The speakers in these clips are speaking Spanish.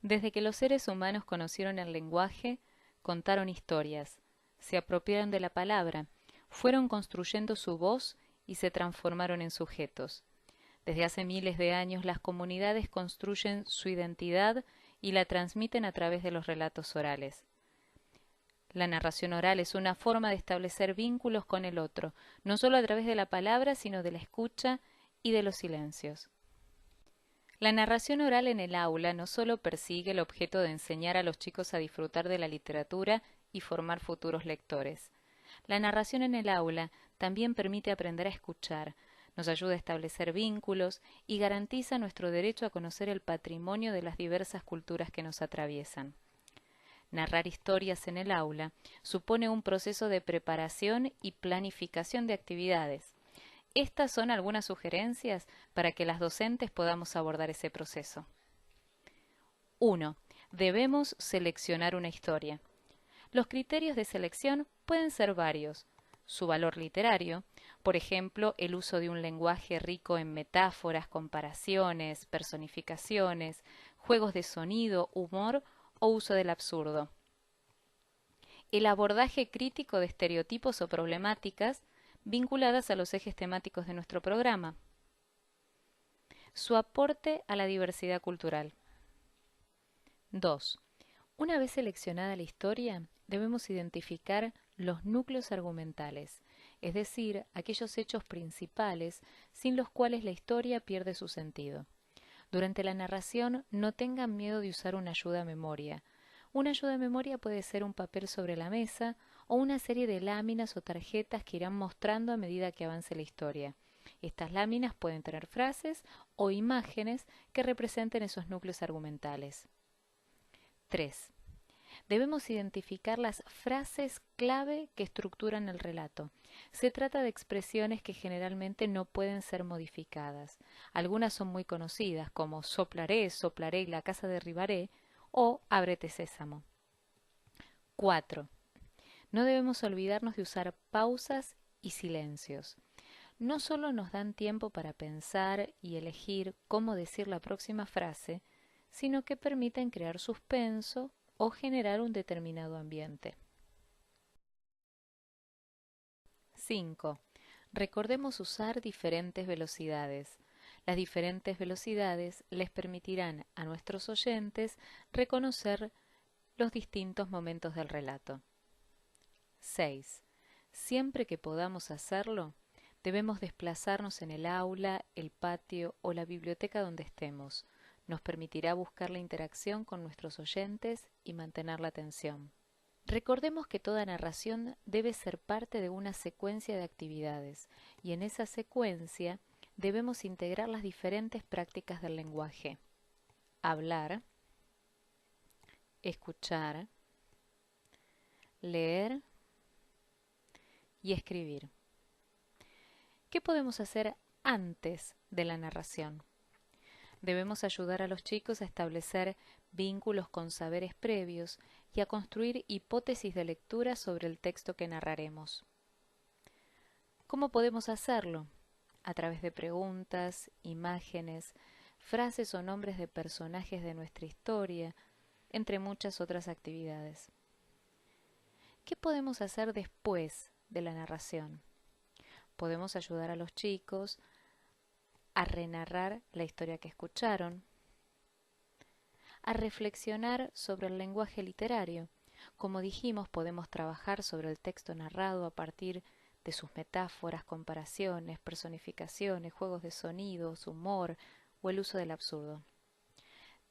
Desde que los seres humanos conocieron el lenguaje, contaron historias, se apropiaron de la palabra, fueron construyendo su voz y se transformaron en sujetos. Desde hace miles de años las comunidades construyen su identidad y la transmiten a través de los relatos orales. La narración oral es una forma de establecer vínculos con el otro, no solo a través de la palabra, sino de la escucha y de los silencios. La narración oral en el aula no solo persigue el objeto de enseñar a los chicos a disfrutar de la literatura y formar futuros lectores. La narración en el aula también permite aprender a escuchar, nos ayuda a establecer vínculos y garantiza nuestro derecho a conocer el patrimonio de las diversas culturas que nos atraviesan. Narrar historias en el aula supone un proceso de preparación y planificación de actividades. Estas son algunas sugerencias para que las docentes podamos abordar ese proceso. 1. Debemos seleccionar una historia. Los criterios de selección pueden ser varios. Su valor literario, por ejemplo, el uso de un lenguaje rico en metáforas, comparaciones, personificaciones, juegos de sonido, humor o uso del absurdo. El abordaje crítico de estereotipos o problemáticas vinculadas a los ejes temáticos de nuestro programa. Su aporte a la diversidad cultural. 2. Una vez seleccionada la historia, debemos identificar los núcleos argumentales, es decir, aquellos hechos principales sin los cuales la historia pierde su sentido. Durante la narración, no tengan miedo de usar una ayuda a memoria. Una ayuda a memoria puede ser un papel sobre la mesa o una serie de láminas o tarjetas que irán mostrando a medida que avance la historia. Estas láminas pueden tener frases o imágenes que representen esos núcleos argumentales. 3. Debemos identificar las frases clave que estructuran el relato. Se trata de expresiones que generalmente no pueden ser modificadas. Algunas son muy conocidas, como soplaré, soplaré y la casa derribaré, o ábrete sésamo. 4. No debemos olvidarnos de usar pausas y silencios. No solo nos dan tiempo para pensar y elegir cómo decir la próxima frase, sino que permiten crear suspenso o generar un determinado ambiente. 5. Recordemos usar diferentes velocidades. Las diferentes velocidades les permitirán a nuestros oyentes reconocer los distintos momentos del relato. 6. Siempre que podamos hacerlo, debemos desplazarnos en el aula, el patio o la biblioteca donde estemos. Nos permitirá buscar la interacción con nuestros oyentes y mantener la atención. Recordemos que toda narración debe ser parte de una secuencia de actividades y en esa secuencia debemos integrar las diferentes prácticas del lenguaje: hablar, escuchar, leer y escribir. ¿Qué podemos hacer antes de la narración? Debemos ayudar a los chicos a establecer vínculos con saberes previos y a construir hipótesis de lectura sobre el texto que narraremos. ¿Cómo podemos hacerlo? A través de preguntas, imágenes, frases o nombres de personajes de nuestra historia, entre muchas otras actividades. ¿Qué podemos hacer después de la narración? Podemos ayudar a los chicos a renarrar la historia que escucharon, a reflexionar sobre el lenguaje literario. Como dijimos, podemos trabajar sobre el texto narrado a partir de sus metáforas, comparaciones, personificaciones, juegos de sonidos, humor o el uso del absurdo.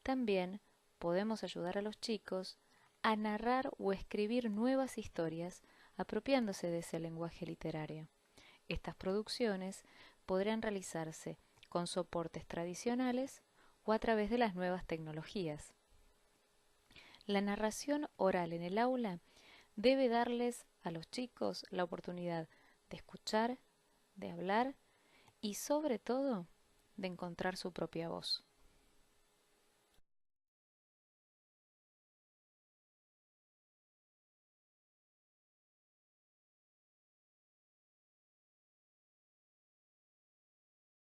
También podemos ayudar a los chicos a narrar o escribir nuevas historias apropiándose de ese lenguaje literario. Estas producciones podrán realizarse con soportes tradicionales o a través de las nuevas tecnologías. La narración oral en el aula debe darles a los chicos la oportunidad de escuchar, de hablar y sobre todo de encontrar su propia voz.